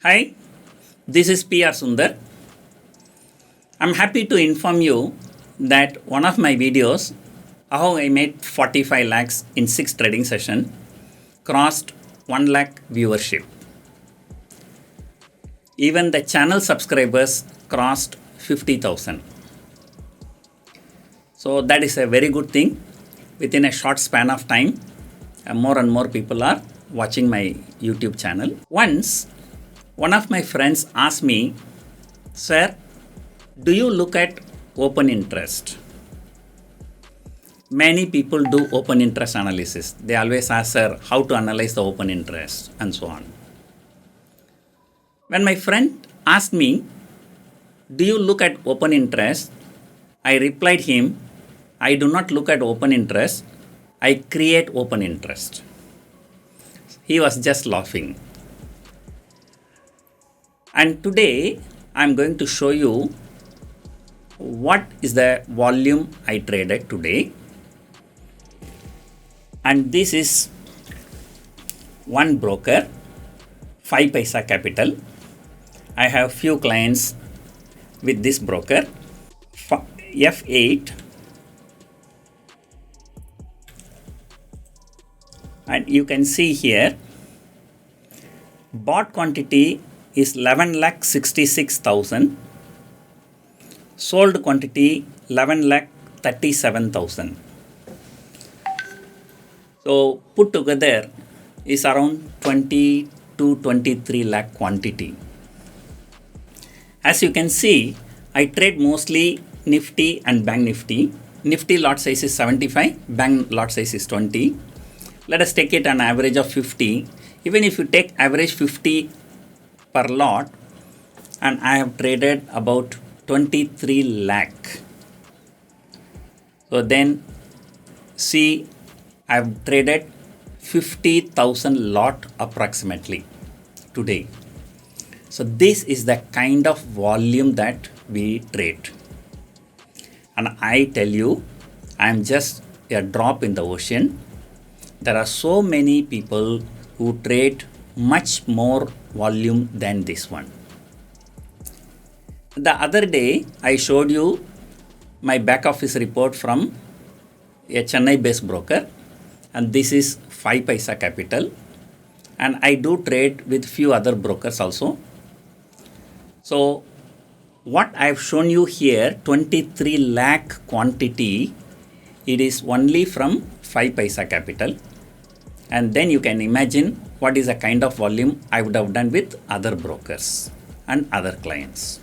Hi, this is P R Sundar. I'm happy to inform you that one of my videos, how I made 45 lakhs in 6 trading session, crossed 1 lakh viewership. Even the channel subscribers crossed 50,000. So that is a very good thing. Within a short span of time, more and more people are watching my YouTube channel. Once, one of my friends asked me, "Sir, do you look at open interest?" Many people do open interest analysis. They always ask, "Sir, how to analyze the open interest?" and so on. When my friend asked me, "Do you look at open interest?" I replied him, "I do not look at open interest. I create open interest." He was just laughing. And today I'm going to show you what is the volume I traded today. And this is one broker, 5 Paisa Capital. I have few clients with this broker, F8. And you can see here, bought quantity is 11,66,000. Sold quantity 11,37,000. So put together is around 20 to 23 lakh quantity. As you can see, I trade mostly Nifty and Bank Nifty. Nifty lot size is 75, Bank lot size is 20. Let us take it an average of 50. Even if you take average 50 per lot, and I have traded about 23 lakh. So then see, I have traded 50,000 lot approximately today. So this is the kind of volume that we trade. And I tell you, I am just a drop in the ocean. There are so many people who trade much more volume than this one. The other day, I showed you my back office report from a Chennai based broker, and this is 5 Paisa Capital, and I do trade with few other brokers also. So what I have shown you here, 23 lakh quantity, it is only from 5 Paisa Capital. And then you can imagine what is the kind of volume I would have done with other brokers and other clients.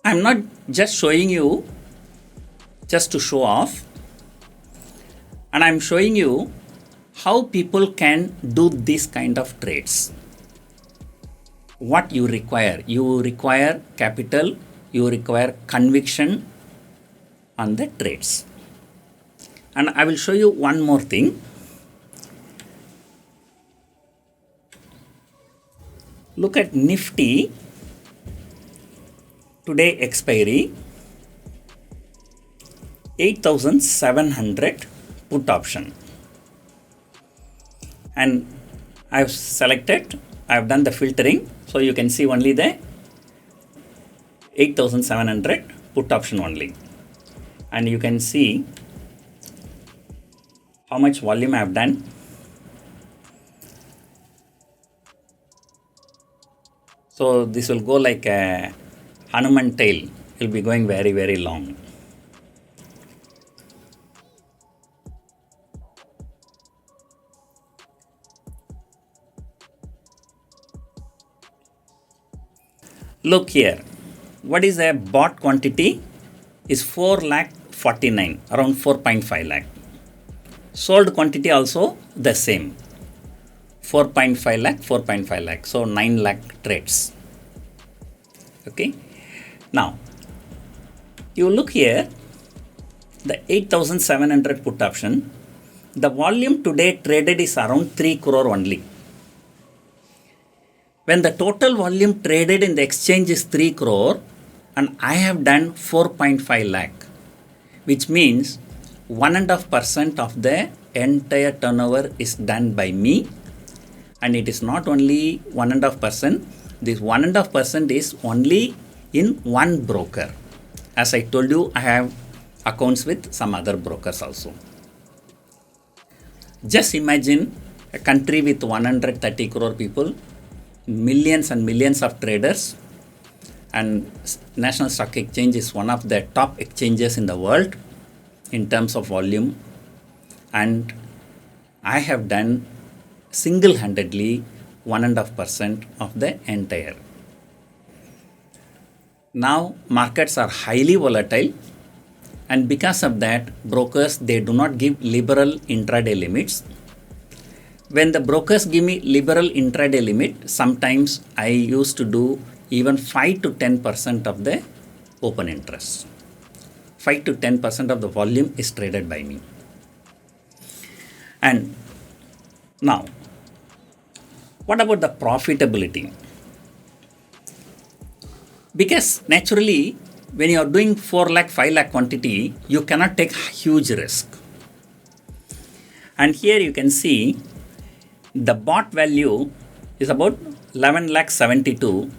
I'm not just showing you just to show off, and I'm showing you how people can do this kind of trades. What you require capital, you require conviction on the trades. And I will show you one more thing. Look at Nifty. Today expiry 8,700 put option. And I have selected, I have done the filtering. So you can see only the 8,700 put option only. And you can see how much volume I have done. So this will go like a Hanuman tail. It will be going very, very long. Look here. What is the bought quantity? Is 4,49,000, around 4.5 lakh. Sold quantity also the same, 4.5 lakh, 4.5 lakh. So 9 lakh trades. Okay. Now, you look here, the 8,700 put option, the volume today traded is around 3 crore only. When the total volume traded in the exchange is 3 crore, and I have done 4.5 lakh, which means 1.5% of the entire turnover is done by me, And it is not only 1.5%. This 1.5% is only in one broker. As I told you, I have accounts with some other brokers also. Just imagine a country with 130 crore people, millions and millions of traders, and National Stock Exchange is one of the top exchanges in the world in terms of volume. And I have done single-handedly 1.5% of the entire. Now markets are highly volatile, and because of that, brokers, they do not give liberal intraday limits. When the brokers give me liberal intraday limit, sometimes I used to do even 5 to 10% of the open interest. 5 to 10% of the volume is traded by me. And now, what about the profitability? Because naturally, when you are doing 4 lakh, 5 lakh quantity, you cannot take huge risk. And here you can see the bought value is about 11 lakh 72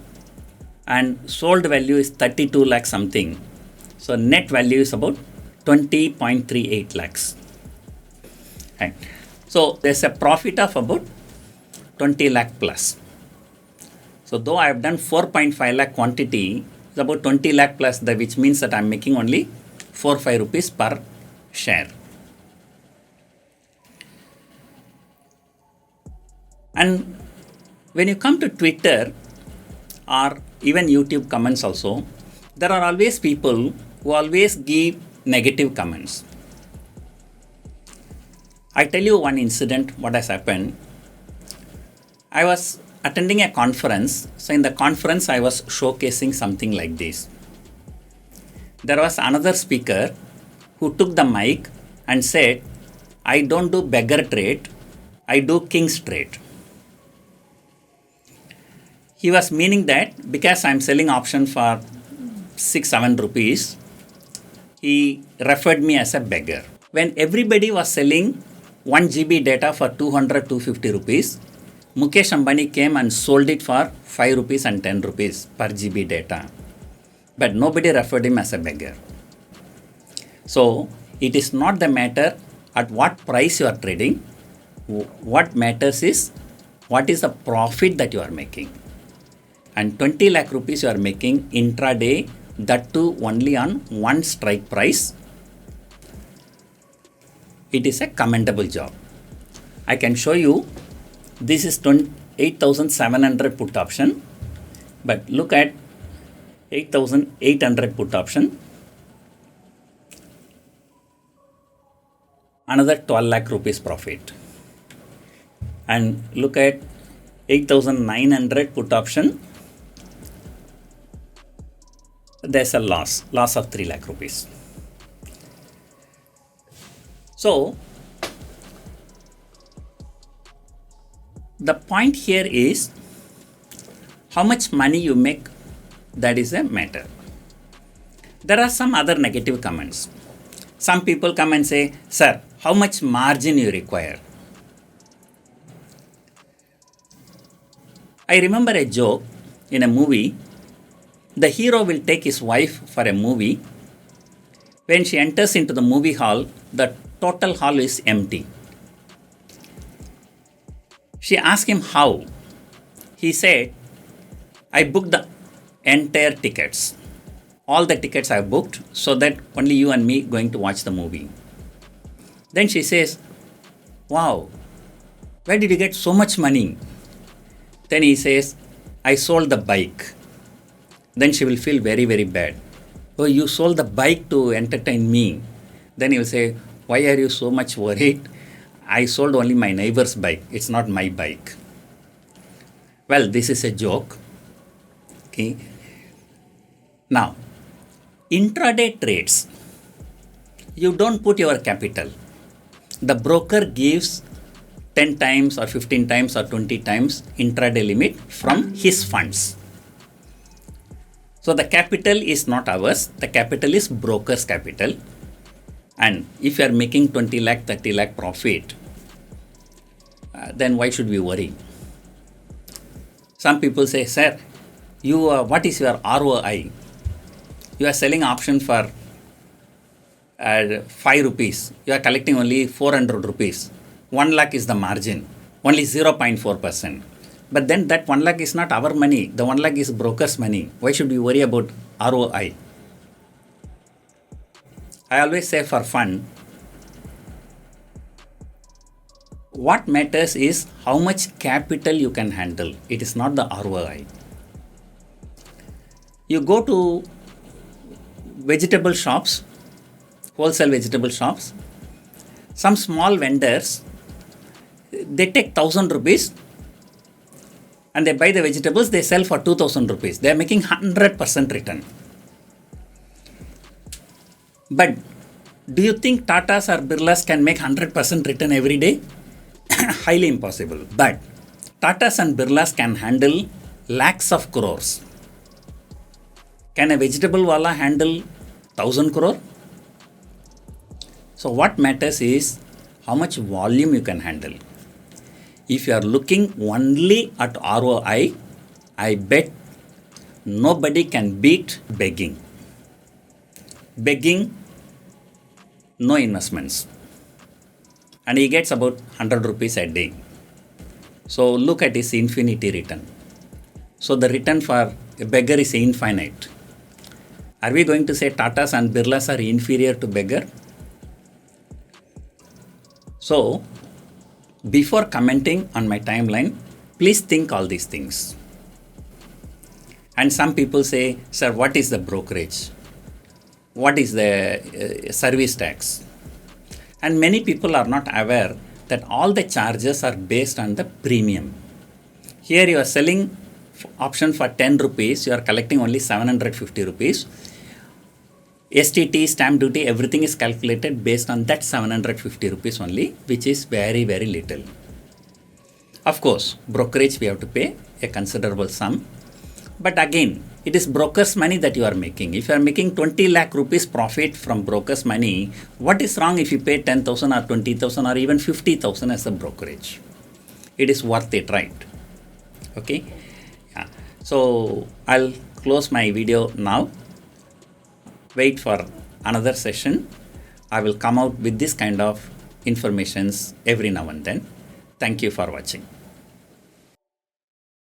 and sold value is 32 lakh something. So net value is about 20.38 lakhs. Right. So there's a profit of about 20 lakh plus. So though I have done 4.5 lakh quantity, it's about 20 lakh plus, which means that I'm making only 4-5 rupees per share. And when you come to Twitter or even YouTube comments also, there are always people who always give negative comments. I tell you one incident, what has happened. I was attending a conference. So in the conference, I was showcasing something like this. There was another speaker who took the mic and said, I don't do beggar trade, I do king's trade. He was meaning that because I'm selling option for 6-7 rupees, he referred me as a beggar. When everybody was selling 1 GB data for 200-250 rupees, Mukesh Ambani came and sold it for 5 rupees and 10 rupees per GB data. But nobody referred him as a beggar. So it is not the matter at what price you are trading. What matters is what is the profit that you are making. And 20 lakh rupees you are making intraday, that too only on one strike price. It is a commendable job. I can show you. This is 8,700 put option, but look at 8,800 put option. Another 12 lakh rupees profit. And look at 8,900 put option. There's a loss of 3 lakh rupees. So the point here is how much money you make, that is a matter. There are some other negative comments. Some people come and say, sir, how much margin you require? I remember a joke in a movie. The hero will take his wife for a movie. When she enters into the movie hall, the total hall is empty. She asked him how. He said, I booked the entire tickets. All the tickets I booked so that only you and me going to watch the movie. Then she says, wow, where did you get so much money? Then he says, I sold the bike. Then she will feel very, very bad. Oh, you sold the bike to entertain me. Then he will say, why are you so much worried? I sold only my neighbor's bike. It's not my bike. Well, this is a joke. Okay. Now, intraday trades, you don't put your capital. The broker gives 10 times or 15 times or 20 times intraday limit from his funds. So the capital is not ours. The capital is broker's capital. And if you are making 20 lakh, 30 lakh profit, then why should we worry? Some people say, sir, what is your ROI? You are selling option for 5 rupees. You are collecting only 400 rupees. 1 lakh is the margin, only 0.4%. But then that 1 lakh is not our money. The 1 lakh is broker's money. Why should we worry about ROI? I always say for fun, what matters is how much capital you can handle. It is not the ROI. You go to vegetable shops, wholesale vegetable shops, some small vendors, they take 1,000 rupees and they buy the vegetables, they sell for 2,000 rupees. They are making 100% return. But do you think Tatas or Birlas can make 100% return every day? Highly impossible. But Tatas and Birlas can handle lakhs of crores. Can a vegetable wala handle 1,000 crore? So what matters is how much volume you can handle. If you are looking only at ROI, I bet nobody can beat begging. Begging, no investments. And he gets about 100 rupees a day. So look at his infinity return. So the return for a beggar is infinite. Are we going to say Tatas and Birlas are inferior to beggar? So before commenting on my timeline, please think all these things. And some people say, sir, what is the brokerage? What is the service tax? And many people are not aware that all the charges are based on the premium. Here you are selling option for 10 rupees, you are collecting only 750 rupees. STT, stamp duty, everything is calculated based on that 750 rupees only, which is very, very little. Of course, brokerage we have to pay a considerable sum. But again, it is broker's money that you are making. If you are making 20 lakh rupees profit from broker's money, what is wrong if you pay 10,000 or 20,000 or even 50,000 as a brokerage? It is worth it, right? Okay. Yeah. So I'll close my video now. Wait for another session. I will come out with this kind of informations every now and then. Thank you for watching.